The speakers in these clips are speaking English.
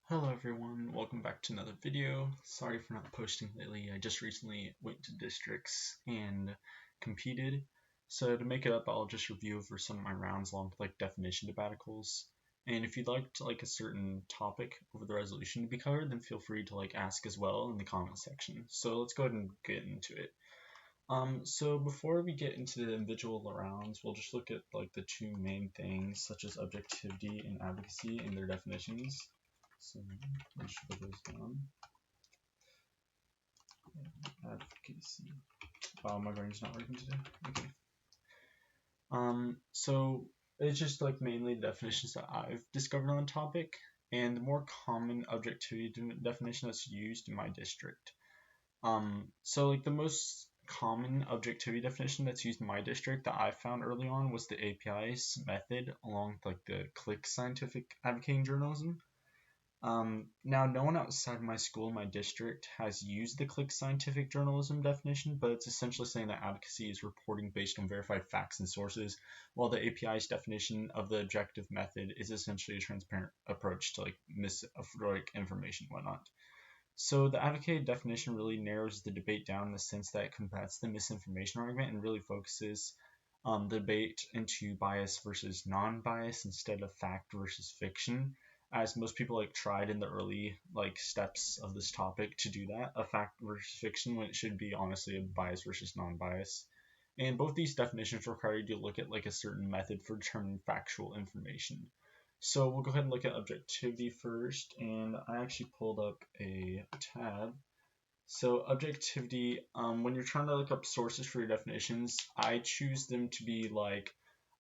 Hello everyone, welcome back to another video. Sorry for not posting lately, I just recently went to districts and competed. So to make it up, I'll just review over some of my rounds along with definition sabbaticals. And if you'd like a certain topic over the resolution to be covered, then feel free to ask as well in the comment section. So let's go ahead and get into it. So before we get into the individual rounds, we'll just look at the two main things such as objectivity and advocacy and their definitions. So let's put those down. Advocacy. Oh, my brain's not working today. Okay. So it's just mainly definitions that I've discovered on the topic, and the more common objectivity definition that's used in my district. So the most common objectivity definition that's used in my district that I found early on was the API's method along with the click scientific advocating journalism. Now, no one outside my school, my district, has used the click scientific journalism definition, but it's essentially saying that advocacy is reporting based on verified facts and sources, while the API's definition of the objective method is essentially a transparent approach to information and whatnot. So the advocated definition really narrows the debate down in the sense that it combats the misinformation argument and really focuses the debate into bias versus non-bias instead of fact versus fiction, as most people tried in the early steps of this topic to do that, a fact versus fiction, when it should be honestly a bias versus non-bias. And both these definitions require you to look at a certain method for determining factual information. So we'll go ahead and look at objectivity first, and I actually pulled up a tab. So objectivity, when you're trying to look up sources for your definitions, I choose them to be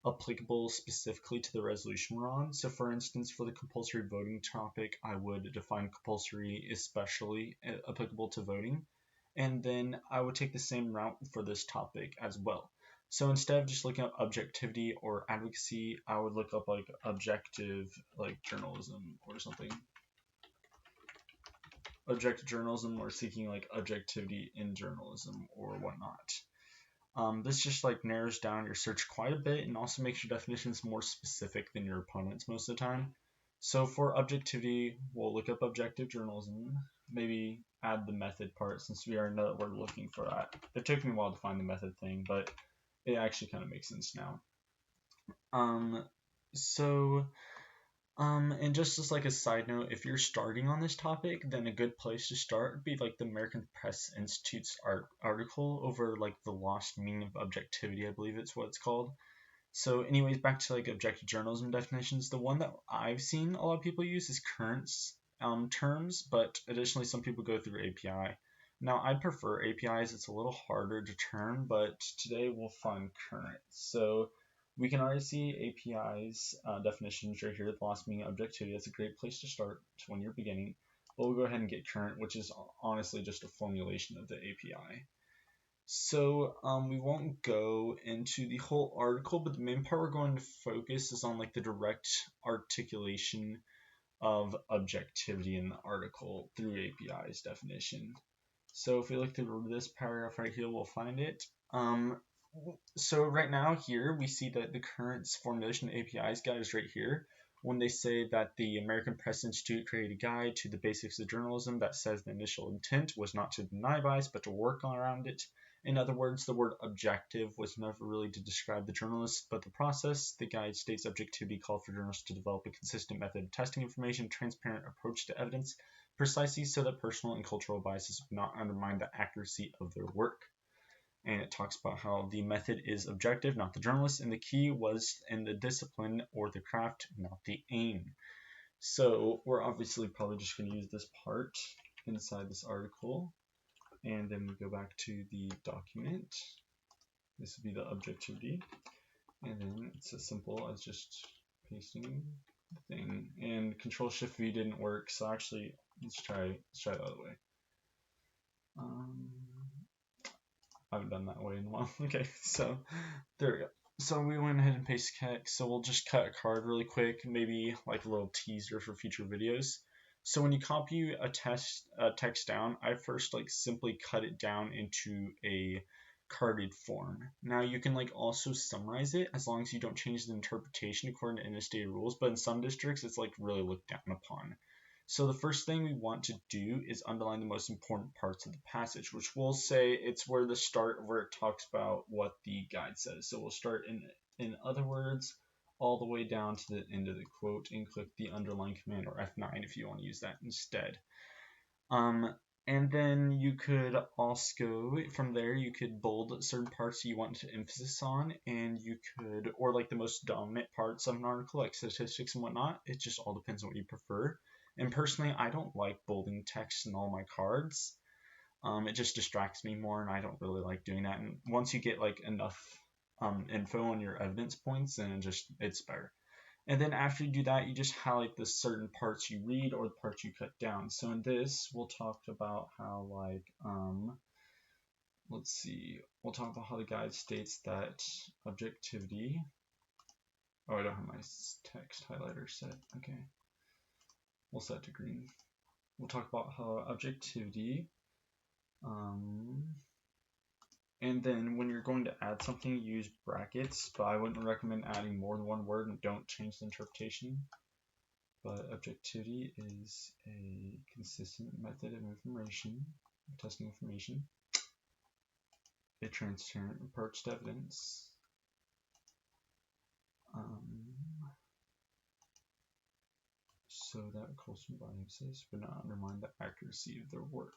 applicable specifically to the resolution we're on. So for instance, for the compulsory voting topic, I would define compulsory especially applicable to voting. And then I would take the same route for this topic as well. So instead of just looking up objectivity or advocacy, I would look up objective journalism or something. Objective journalism or seeking objectivity in journalism or whatnot. This just narrows down your search quite a bit and also makes your definitions more specific than your opponents most of the time. So for objectivity, we'll look up objective journalism, maybe add the method part since we already know that we're looking for that. It took me a while to find the method thing, but it actually kind of makes sense now. And just as a side note, if you're starting on this topic, then a good place to start would be the American Press Institute's article over the lost meaning of objectivity, I believe it's what it's called. So anyways, back to objective journalism definitions. The one that I've seen a lot of people use is currents terms, but additionally some people go through API. Now I prefer APIs, it's a little harder to term, but today we'll find currents. So we can already see API's definitions right here, the lost meaning objectivity. That's a great place to start when you're beginning. But we'll go ahead and get current, which is honestly just a formulation of the API. So we won't go into the whole article, but the main part we're going to focus is on the direct articulation of objectivity in the article through API's definition. So if we look through this paragraph right here, we'll find it. So right now here we see that the current formulation of API's guide is right here when they say that the American Press Institute created a guide to the basics of journalism that says the initial intent was not to deny bias but to work around it. In other words, the word objective was never really to describe the journalist but the process. The guide states objectivity called for journalists to develop a consistent method of testing information, transparent approach to evidence, precisely so that personal and cultural biases would not undermine the accuracy of their work. And it talks about how the method is objective, not the journalist, and the key was in the discipline or the craft, not the aim. So we're obviously probably just going to use this part inside this article, and then we go back to the document. This would be the objectivity, and then it's as simple as just pasting the thing. And Control-Shift-V didn't work, so actually let's try the other way. I haven't done that way in a while. Okay, so there we go. So we went ahead and pasted text. So we'll just cut a card really quick, maybe a little teaser for future videos. So when you copy a text down, I first simply cut it down into a carded form. Now you can also summarize it as long as you don't change the interpretation according to in-state rules, but in some districts it's really looked down upon. So the first thing we want to do is underline the most important parts of the passage, which we'll say it's where the start where it talks about what the guide says. So we'll start in other words all the way down to the end of the quote and click the underline command or F9 if you want to use that instead. And then you could also, from there, you could bold certain parts you want to emphasis on, and you could, or like the most dominant parts of an article, like statistics and whatnot. It just all depends on what you prefer. And personally, I don't like bolding text in all my cards. It just distracts me more, and I don't really like doing that. And once you get like enough info on your evidence points, then it's better. And then after you do that, you just highlight the certain parts you read or the parts you cut down. So in this, we'll talk about how we'll talk about how the guide states that objectivity. Oh, I don't have my text highlighter set. Okay. We'll set to green. We'll talk about how objectivity, and then when you're going to add something, use brackets, but I wouldn't recommend adding more than one word and don't change the interpretation. But objectivity is a consistent method of testing information, a transparent approach to evidence, so that cultural biases would not undermine the accuracy of their work.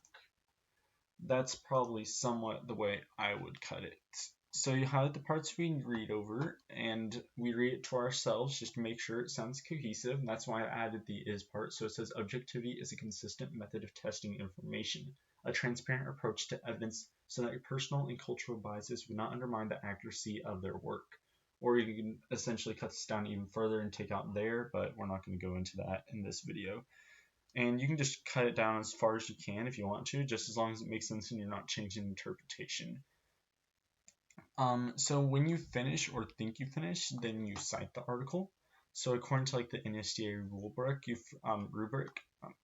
That's probably somewhat the way I would cut it. So you highlight the parts we read over, and we read it to ourselves just to make sure it sounds cohesive, and that's why I added the is part. So it says objectivity is a consistent method of testing information, a transparent approach to evidence so that your personal and cultural biases would not undermine the accuracy of their work. Or you can essentially cut this down even further and take out there, but we're not going to go into that in this video. And you can just cut it down as far as you can if you want to, just as long as it makes sense and you're not changing interpretation. So when you finish or think you finish, then you cite the article. So according to like the NSDA rubric,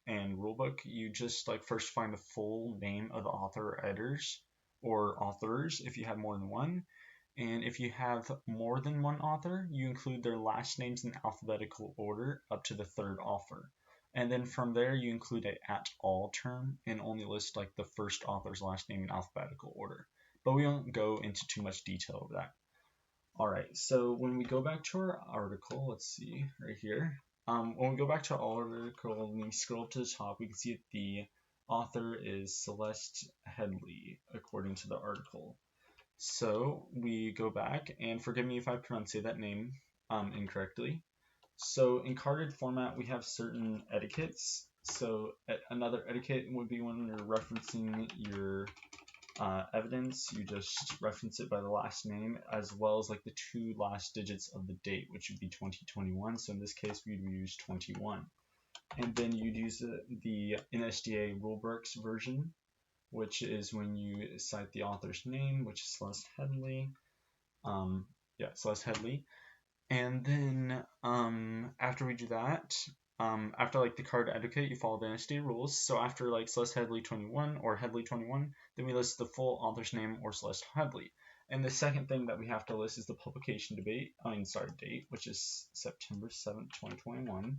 rulebook, you just like first find the full name of the author or editors or authors if you have more than one. And if you have more than one author, you include their last names in alphabetical order up to the third author. And then from there, you include a at all term and only list like the first author's last name in alphabetical order. But we won't go into too much detail of that. All right, so when we go back to our article, let's see right here. When we go back to our article and we scroll up to the top, we can see that the author is Celeste Headley, according to the article. So we go back, and forgive me if I pronounce that name incorrectly. So in carded format, we have certain etiquettes. So another etiquette would be when you're referencing your evidence, you just reference it by the last name as well as like the two last digits of the date, which would be 2021. So in this case, we'd use 21. And then you'd use the NSDA rulebrooks version, which is when you cite the author's name, which is Celeste Headley. Celeste Headley. And then after we do that, after like the card etiquette, you follow the NSDA rules. So after like Celeste Headley 21 or Headley 21, then we list the full author's name or Celeste Headley. And the second thing that we have to list is the publication date, which is September 7th, 2021.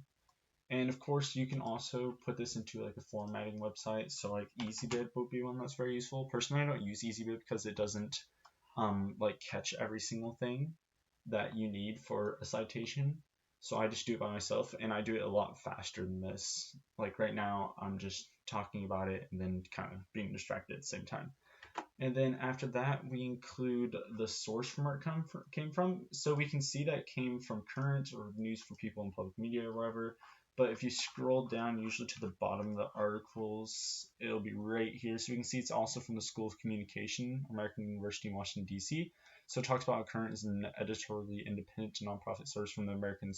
And of course, you can also put this into like a formatting website. So like EasyBib would be one that's very useful. Personally, I don't use EasyBib because it doesn't like catch every single thing that you need for a citation. So I just do it by myself, and I do it a lot faster than this. Like right now, I'm just talking about it and then kind of being distracted at the same time. And then after that, we include the source from where it came from. So we can see that it came from Current or News for People in Public Media or whatever. But if you scroll down usually to the bottom of the articles, it'll be right here. So we can see it's also from the School of Communication, American University in Washington, D.C. So it talks about how Current is an editorially independent nonprofit source from the American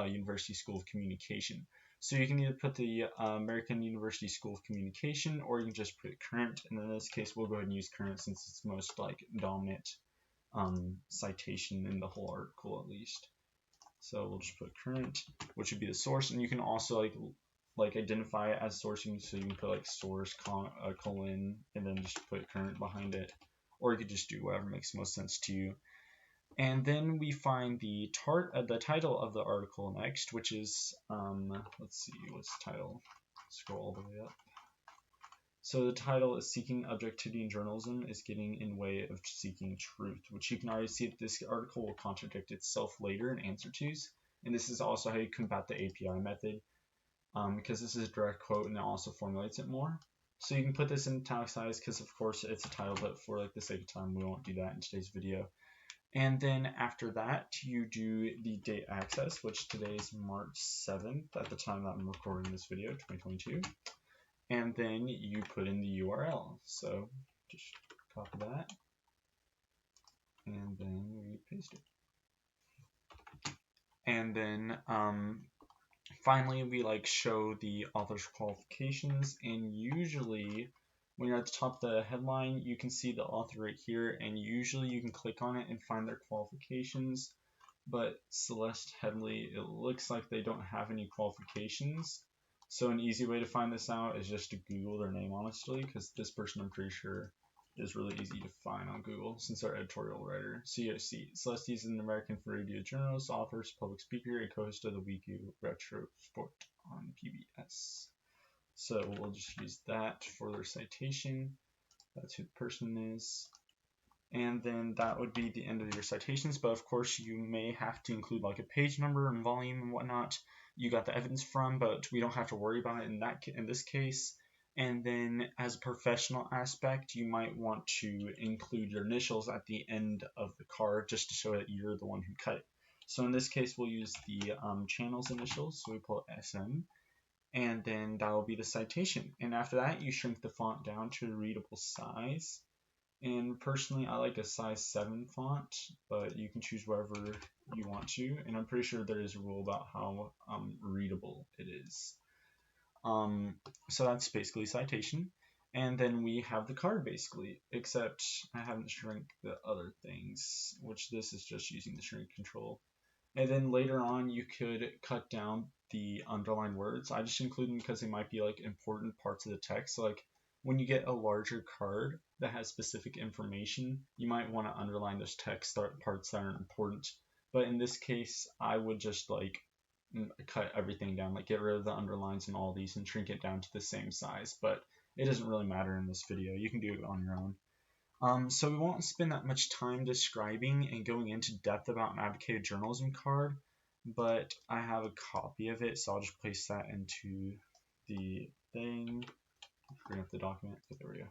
University School of Communication. So you can either put the American University School of Communication, or you can just put Current. And in this case, we'll go ahead and use Current since it's the most like dominant citation in the whole article, at least. So we'll just put Current, which would be the source, and you can also like identify it as sourcing. So you can put like source colon and then just put Current behind it, or you could just do whatever makes most sense to you. And then we find the title of the article next, which is let's see, what's the title? scroll all the way up. So the title is Seeking Objectivity in Journalism is Getting in Way of Seeking Truth, which you can already see that this article will contradict itself later in answer twos. And this is also how you combat the API method, because this is a direct quote and it also formulates it more. So you can put this in italicized because of course it's a title, but for like the sake of time, we won't do that in today's video. And then after that, you do the date access, which today is March 7th at the time that I'm recording this video, 2022. And then you put in the URL. So just copy that, and then we paste it. And then finally, we like show the author's qualifications, and usually when you're at the top of the headline, you can see the author right here, and usually you can click on it and find their qualifications. But Celeste Headley, it looks like they don't have any qualifications. So an easy way to find this out is just to Google their name, honestly, because this person I'm pretty sure is really easy to find on Google since they're editorial writer. So you see, Celeste is an American radio journalist, author, public speaker, and co-host of the weekly Retro Sport on PBS. So we'll just use that for their citation. That's who the person is. And then that would be the end of your citations, but of course you may have to include like a page number and volume and whatnot you got the evidence from, but we don't have to worry about it in this case. And then as a professional aspect, you might want to include your initials at the end of the card just to show that you're the one who cut it. So in this case, we'll use the channel's initials, so we pull SM, and then that will be the citation. And after that, you shrink the font down to a readable size. And personally, I like a size 7 font, but you can choose wherever you want to. And I'm pretty sure there is a rule about how readable it is. So that's basically citation. And then we have the card basically, except I haven't shrunk the other things, which this is just using the shrink control. And then later on, you could cut down the underlined words. I just include them because they might be like important parts of the text. So like when you get a larger card that has specific information, you might want to underline those text parts that are important. But in this case, I would just like cut everything down, like get rid of the underlines and all these and shrink it down to the same size. But it doesn't really matter in this video. You can do it on your own. So we won't spend that much time describing and going into depth about an advocated journalism card, but I have a copy of it, so I'll just place that into the thing. Bring up the document, but there we go.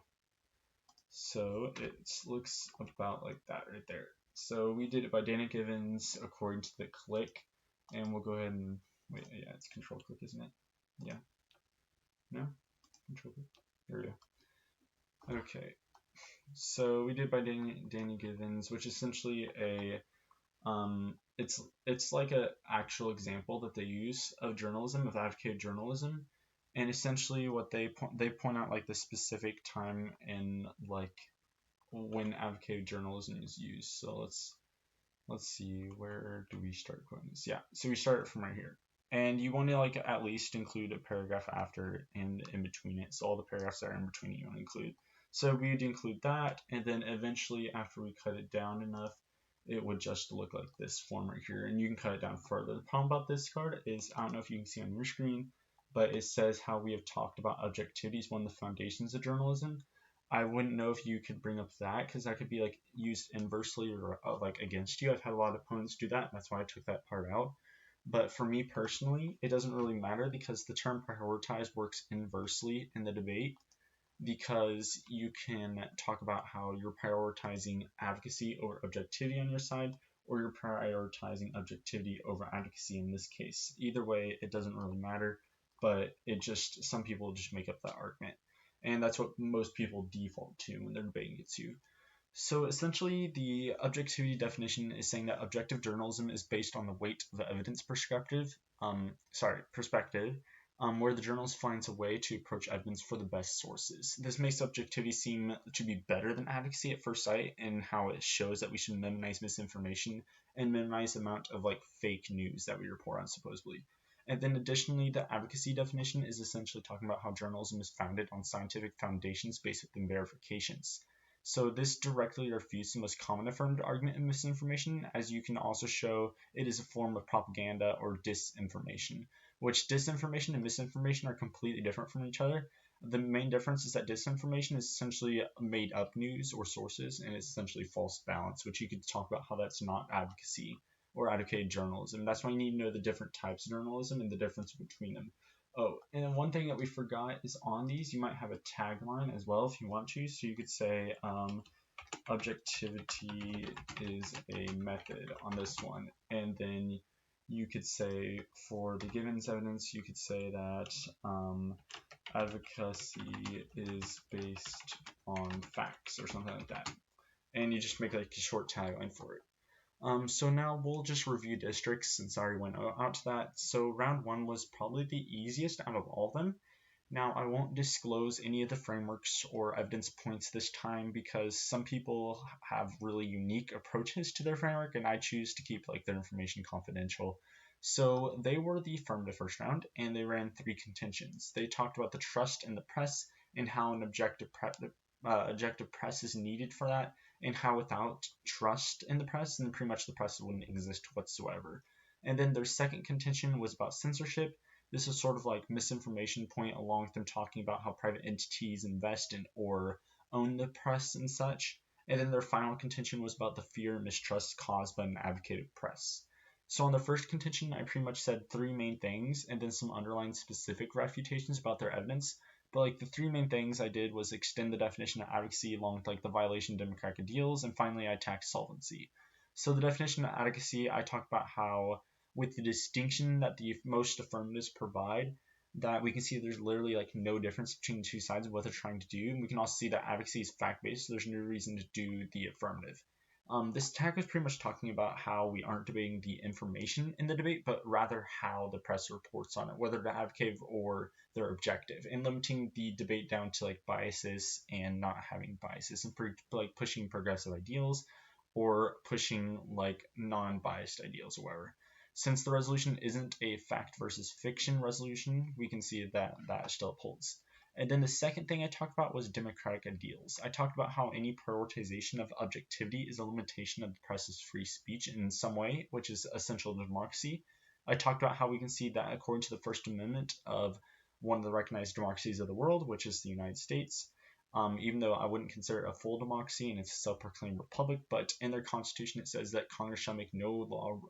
So it looks about like that right there. So we did it by Dana Givens according to the click, and we'll go ahead and wait. Yeah, it's control click, isn't it? Yeah. No? Control click. There we go. Okay. So we did by Danny Givens, which is essentially a it's like a actual example that they use of journalism, of advocated journalism. And essentially what they point out like the specific time in like when advocated journalism is used. So let's see, where do we start quoting this? Yeah, so we start from right here. And you want to like at least include a paragraph after and in between it. So all the paragraphs that are in between it you want to include. So we would include that, and then eventually after we cut it down enough, it would just look like this form right here, and you can cut it down further. The problem about this card is, I don't know if you can see on your screen, but it says how we have talked about objectivity is one of the foundations of journalism. I wouldn't know if you could bring up that, because that could be like used inversely or like against you. I've had a lot of opponents do that, and that's why I took that part out. But for me personally, it doesn't really matter because the term prioritize works inversely in the debate, because you can talk about how you're prioritizing advocacy over objectivity on your side, or you're prioritizing objectivity over advocacy in this case. Either way, it doesn't really matter, but it just, some people just make up that argument. And that's what most people default to when they're debating it too. So essentially, the objectivity definition is saying that objective journalism is based on the weight of the evidence perspective, where the journalist finds a way to approach evidence for the best sources. This makes objectivity seem to be better than advocacy at first sight, in how it shows that we should minimize misinformation and minimize the amount of like fake news that we report on supposedly. And then additionally, the advocacy definition is essentially talking about how journalism is founded on scientific foundations based on verifications. So this directly refutes the most common affirmed argument in misinformation, as you can also show it is a form of propaganda or disinformation, which disinformation and misinformation are completely different from each other. The main difference is that disinformation is essentially made up news or sources, and it's essentially false balance, which you could talk about how that's not advocacy or advocated journalism. That's why you need to know the different types of journalism and the difference between them. Oh, and then one thing that we forgot is on these, you might have a tagline as well if you want to. So you could say, objectivity is a method on this one. And then you could say for the given evidence, you could say that advocacy is based on facts or something like that. And you just make like a short tagline for it. So now we'll just review districts since I already went out to that. So round one was probably the easiest out of all of them. Now I won't disclose any of the frameworks or evidence points this time because some people have really unique approaches to their framework and I choose to keep like their information confidential. So they were the affirmative first round and they ran three contentions. They talked about the trust in the press and how an objective press is needed for that, and how without trust in the press, then pretty much the press wouldn't exist whatsoever. And then their second contention was about censorship. This is sort of like misinformation point, along with them talking about how private entities invest in or own the press and such. And then their final contention was about the fear and mistrust caused by an advocated press. So on the first contention, I pretty much said three main things and then some underlying specific refutations about their evidence. But like the three main things I did was extend the definition of advocacy along with like the violation of democratic ideals, and finally I attacked solvency. So the definition of advocacy, I talked about how with the distinction that the most affirmatives provide, that we can see there's literally like no difference between the two sides of what they're trying to do. And we can also see that advocacy is fact-based, so there's no reason to do the affirmative. This attack was pretty much talking about how we aren't debating the information in the debate, but rather how the press reports on it, whether to advocate or their objective, and limiting the debate down to like biases and not having biases, and like pushing progressive ideals or pushing like non-biased ideals or whatever. Since the resolution isn't a fact versus fiction resolution, we can see that that still upholds. And then the second thing I talked about was democratic ideals. I talked about how any prioritization of objectivity is a limitation of the press's free speech in some way, which is essential to democracy. I talked about how we can see that according to the First Amendment of one of the recognized democracies of the world, which is the United States, even though I wouldn't consider it a full democracy and it's a self-proclaimed republic, but in their constitution it says that Congress shall make no law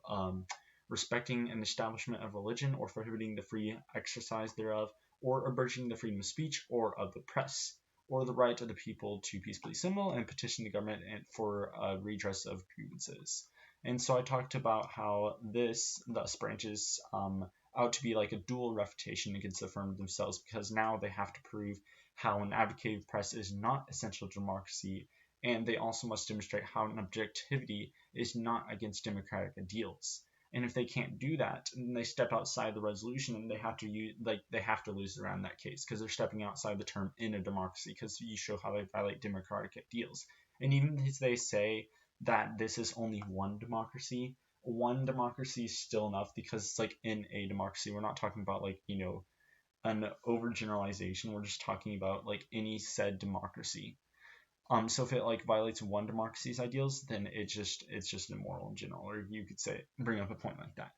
respecting an establishment of religion or prohibiting the free exercise thereof, or abridging the freedom of speech or of the press, or the right of the people to peacefully assemble and petition the government for redress of grievances. And so I talked about how this thus branches out to be like a dual refutation against the firm themselves, because now they have to prove how an advocated press is not essential to democracy, and they also must demonstrate how an objectivity is not against democratic ideals. And if they can't do that, then they step outside the resolution, and they have to lose around that case because they're stepping outside the term in a democracy, because you show how they violate democratic ideals. And even if they say that this is only one democracy is still enough, because it's like in a democracy. We're not talking about like an overgeneralization. We're just talking about like any said democracy. So if it like violates one democracy's ideals, then it's just immoral in general, or you could say bring up a point like that.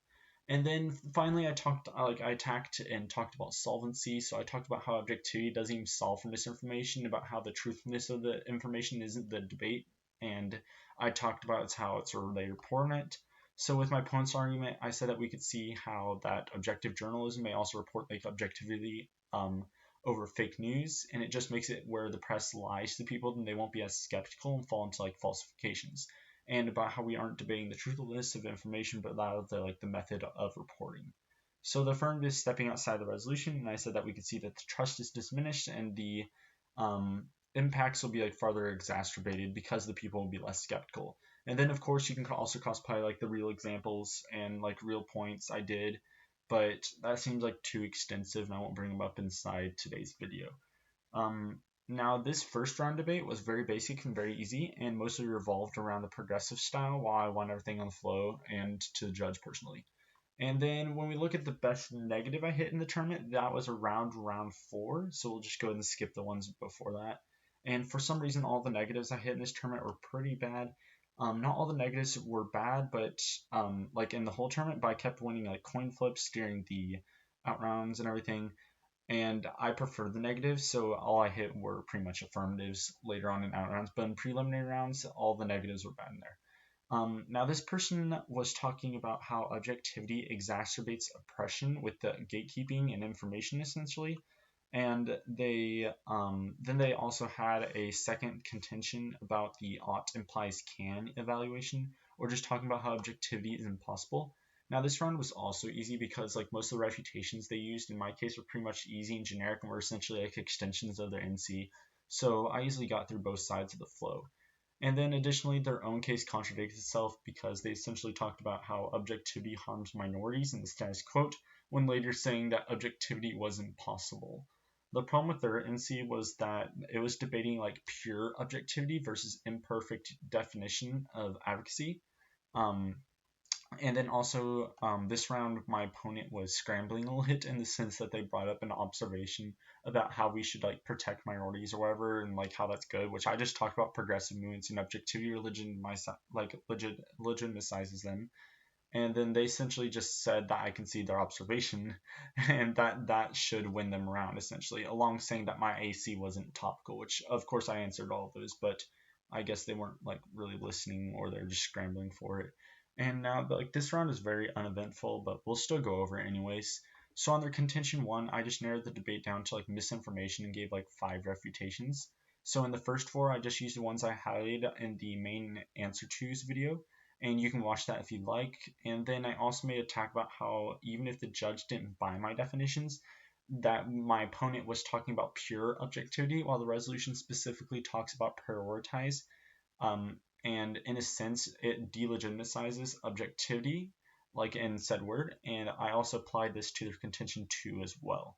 And then finally, I attacked and talked about solvency. So I talked about how objectivity doesn't even solve for misinformation, about how the truthfulness of the information isn't the debate, and I talked about how it's a related report. So with my opponent's argument, I said that we could see how that objective journalism may also report like objectivity over fake news, and it just makes it where the press lies to people, then they won't be as skeptical and fall into like falsifications. And about how we aren't debating the truthfulness of information, but rather the method of reporting. So the firm is stepping outside the resolution, and I said that we could see that the trust is diminished and the impacts will be like further exacerbated because the people will be less skeptical. And then of course you can also cross-apply like the real examples and like real points I did, but that seems like too extensive and I won't bring them up inside today's video. Now this first round debate was very basic and very easy, and mostly revolved around the progressive style, while I want everything on the flow and to the judge personally. And then when we look at the best negative I hit in the tournament, that was around round 4, so we'll just go ahead and skip the ones before that. And for some reason all the negatives I hit in this tournament were pretty bad. Not all the negatives were bad, but like in the whole tournament, but I kept winning like coin flips during the out rounds and everything, and I prefer the negatives, so all I hit were pretty much affirmatives later on in out rounds, but in preliminary rounds, all the negatives were bad in there. Now, this person was talking about how objectivity exacerbates oppression with the gatekeeping and information, essentially. And then they also had a second contention about the ought implies can evaluation, or just talking about how objectivity is impossible. Now, this round was also easy because like most of the refutations they used in my case were pretty much easy and generic and were essentially like extensions of their NC. So I easily got through both sides of the flow. And then additionally, their own case contradicts itself because they essentially talked about how objectivity harms minorities in the status quo, when later saying that objectivity wasn't possible. The problem with their NC was that it was debating like pure objectivity versus imperfect definition of advocacy. Um, and then also, this round, my opponent was scrambling a little in the sense that they brought up an observation about how we should like protect minorities or whatever, and like how that's good. Which I just talked about progressive movements and objectivity religion, legitimizes them. And then they essentially just said that I concede their observation, and that should win them around essentially, along saying that my AC wasn't topical. Which of course I answered all of those, but I guess they weren't like really listening, or they're just scrambling for it. And now, like, this round is very uneventful, but we'll still go over it anyways. So on their contention one, I just narrowed the debate down to like misinformation and gave like 5 refutations. So in the first 4, I just used the ones I highlighted in the main answer twos video, and you can watch that if you'd like. And then I also made a talk about how even if the judge didn't buy my definitions, that my opponent was talking about pure objectivity, while the resolution specifically talks about prioritize. And in a sense, it delegitimizes objectivity, like in said word. And I also applied this to their contention 2 as well.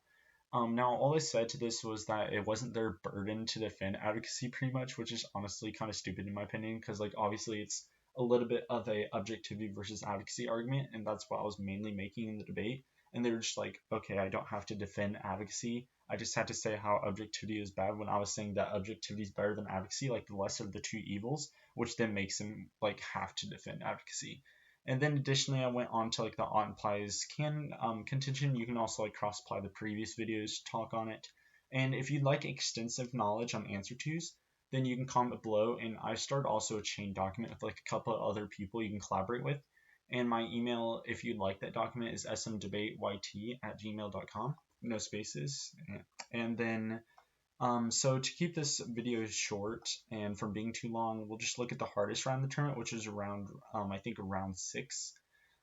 Now, all I said to this was that it wasn't their burden to defend advocacy pretty much, which is honestly kind of stupid in my opinion, because like obviously it's a little bit of a objectivity versus advocacy argument, and that's what I was mainly making in the debate. And they were just like, okay, I don't have to defend advocacy. I just had to say how objectivity is bad when I was saying that objectivity is better than advocacy, like the lesser of the two evils, which then makes them like have to defend advocacy. And then additionally, I went on to like the ought implies can contention. You can also like cross apply the previous videos talk on it. And if you'd like extensive knowledge on answer twos, then you can comment below. And I started also a chain document with like a couple of other people you can collaborate with. And my email, if you'd like that document, is smdebateyt@gmail.com. No spaces. And then so to keep this video short and from being too long, we'll just look at the hardest round of the tournament, which is around, I think, round 6,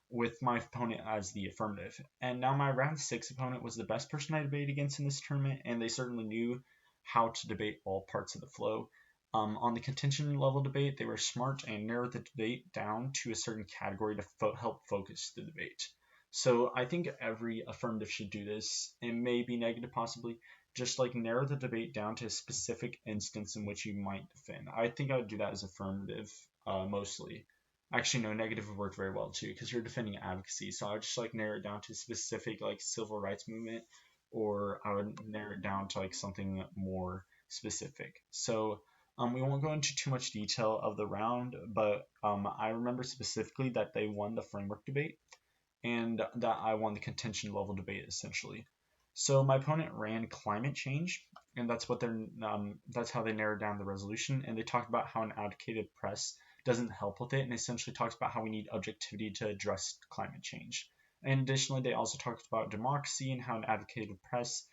with my opponent as the affirmative. And now my round 6 opponent was the best person I debated against in this tournament, and they certainly knew how to debate all parts of the flow. On the contention level debate, they were smart and narrowed the debate down to a certain category to help focus the debate. So I think every affirmative should do this. It may be negative possibly, just like narrow the debate down to a specific instance in which you might defend. I think I would do that as affirmative mostly. Actually, no, negative would work very well too because you're defending advocacy. So I would just like narrow it down to a specific like civil rights movement, or I would narrow it down to like something more specific. So we won't go into too much detail of the round, but I remember specifically that they won the framework debate and that I won the contention level debate essentially. So my opponent ran climate change, and that's how they narrowed down the resolution. And they talked about how an advocated press doesn't help with it, and essentially talks about how we need objectivity to address climate change. And additionally, they also talked about democracy and how an advocated press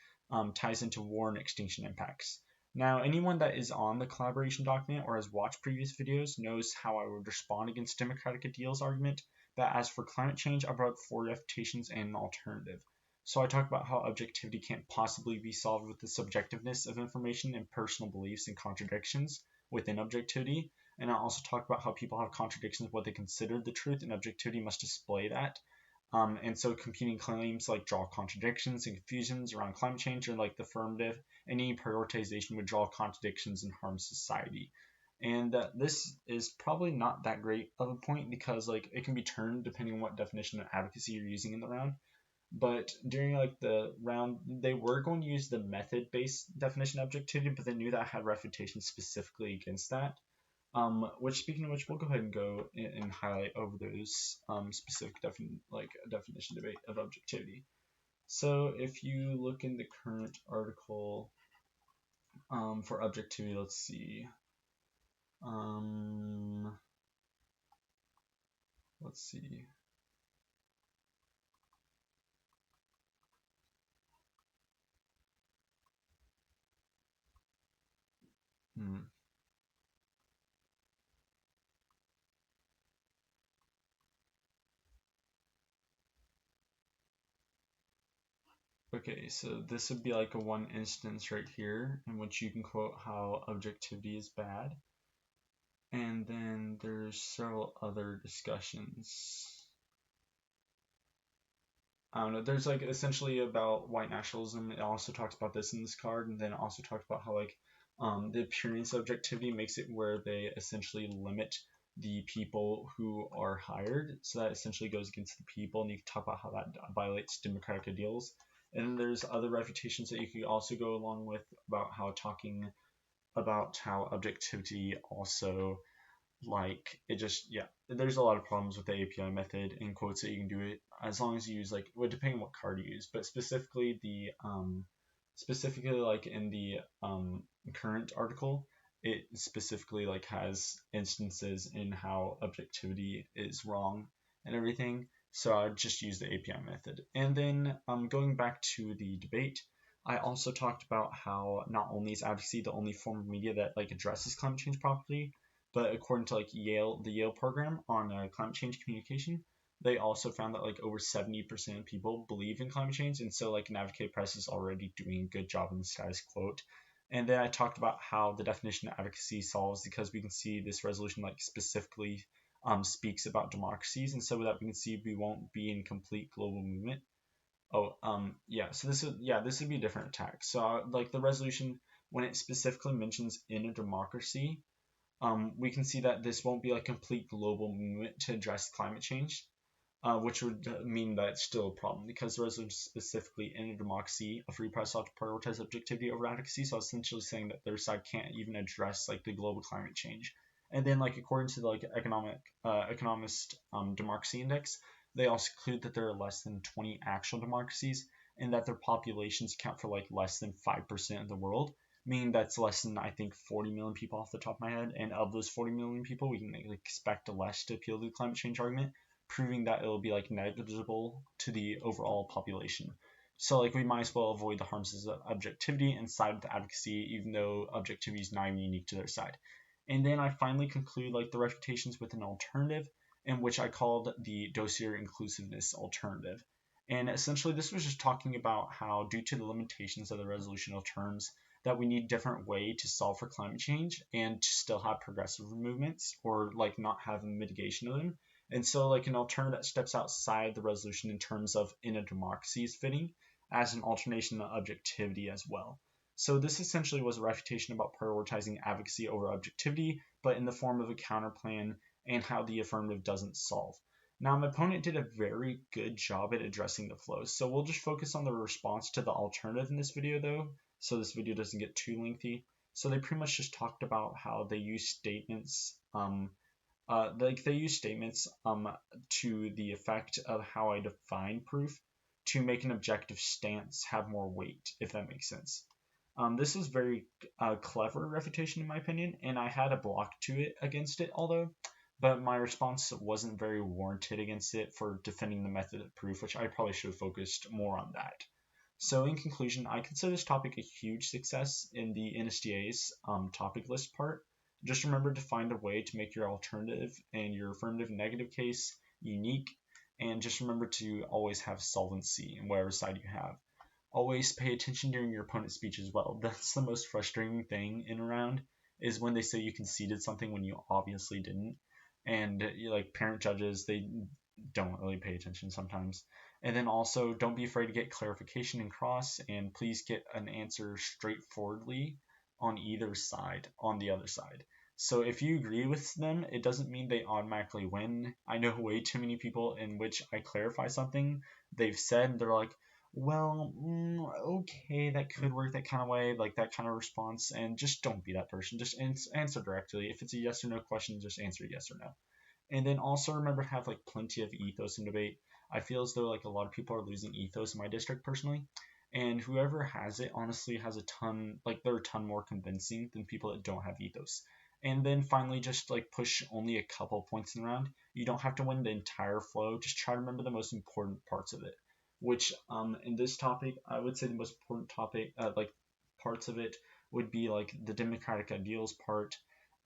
ties into war and extinction impacts. Now, anyone that is on the collaboration document or has watched previous videos knows how I would respond against democratic ideals argument, that as for climate change, I brought up 4 refutations and an alternative. So I talk about how objectivity can't possibly be solved with the subjectiveness of information and personal beliefs and contradictions within objectivity. And I also talk about how people have contradictions of what they consider the truth, and objectivity must display that. And so competing claims like draw contradictions and confusions around climate change or like the affirmative, and any prioritization would draw contradictions and harm society. And this is probably not that great of a point because like it can be turned depending on what definition of advocacy you're using in the round. But during like the round, they were going to use the method-based definition of objectivity, but they knew that I had refutations specifically against that. Which, speaking of which, we'll go ahead and go and highlight over those specific definition debate of objectivity. So if you look in the current article for objectivity, let's see. Let's see. Hmm. Okay, so this would be like a one instance right here in which you can quote how objectivity is bad. And then there's several other discussions. I don't know. There's like essentially about white nationalism. It also talks about this in this card, and then it also talks about how like the appearance objectivity makes it where they essentially limit the people who are hired. So that essentially goes against the people, and you can talk about how that violates democratic ideals. And then there's other refutations that you could also go along with about how talking about how objectivity also like it just yeah there's a lot of problems with the API method in quotes that you can do it as long as you use like well, depending on what card you use, but specifically the specifically like in the current article it specifically like has instances in how objectivity is wrong and everything, so I just use the API method. And then going back to the debate, I also talked about how not only is advocacy the only form of media that like addresses climate change properly, but according to like the Yale program on climate change communication, they also found that like over 70% of people believe in climate change, and so like an advocate press is already doing a good job in the status quo. And then I talked about how the definition of advocacy solves because we can see this resolution like specifically speaks about democracies, and so that we can see we won't be in complete global movement. Oh, yeah. So this would be a different attack. So like the resolution when it specifically mentions in a democracy, we can see that this won't be a complete global movement to address climate change, which would mean that it's still a problem because the resolution specifically in a democracy, a free press ought to prioritize objectivity over advocacy. So essentially saying that their side can't even address like the global climate change. And then like according to the like economist democracy index, they also conclude that there are less than 20 actual democracies and that their populations account for like less than 5% of the world, meaning that's less than I think 40 million people off the top of my head. And of those 40 million people, we can expect less to appeal to the climate change argument, proving that it'll be like negligible to the overall population. So like we might as well avoid the harms of objectivity and side with advocacy, even though objectivity is not even unique to their side. And then I finally conclude like the refutations with an alternative, in which I called the dossier inclusiveness alternative. And essentially, this was just talking about how, due to the limitations of the resolutional terms, that we need a different way to solve for climate change and to still have progressive movements or like not have a mitigation of them. And so like an alternative that steps outside the resolution in terms of in a democracy is fitting as an alternation to objectivity as well. So this essentially was a refutation about prioritizing advocacy over objectivity, but in the form of a counterplan and how the affirmative doesn't solve. Now, my opponent did a very good job at addressing the flows, so we'll just focus on the response to the alternative in this video though, so this video doesn't get too lengthy. So they pretty much just talked about how they use statements they use statements to the effect of how I define proof to make an objective stance have more weight, if that makes sense. This is very clever refutation in my opinion, and I had a block to it against it, although, but my response wasn't very warranted against it for defending the method of proof, which I probably should have focused more on that. So in conclusion, I consider this topic a huge success in the NSDA's topic list part. Just remember to find a way to make your alternative and your affirmative negative case unique, and just remember to always have solvency in whatever side you have. Always pay attention during your opponent's speech as well. That's the most frustrating thing in a round, is when they say you conceded something when you obviously didn't. And like parent judges, they don't really pay attention sometimes. And then also don't be afraid to get clarification and cross, and please get an answer straightforwardly on either side, on the other side. So if you agree with them, it doesn't mean they automatically win. I know way too many people in which I clarify something they've said, they're like, well, okay, that could work that kind of way, like that kind of response, and just don't be that person. Just answer directly. If it's a yes or no question, just answer yes or no. And then also remember to have like plenty of ethos in debate. I feel as though like a lot of people are losing ethos in my district personally, and whoever has it honestly has a ton, like they're a ton more convincing than people that don't have ethos. And then finally, just like push only a couple points in the round. You don't have to win the entire flow. Just try to remember the most important parts of it. Which in this topic, I would say the most important topic, like parts of it, would be like the democratic ideals part,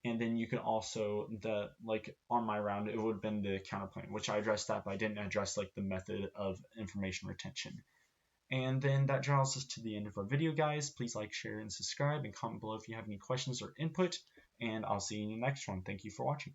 and then you can also the like on my round it would have been the counterpoint, which I addressed that, but I didn't address like the method of information retention. And then that draws us to the end of our video, guys. Please like, share, and subscribe, and comment below if you have any questions or input. And I'll see you in the next one. Thank you for watching.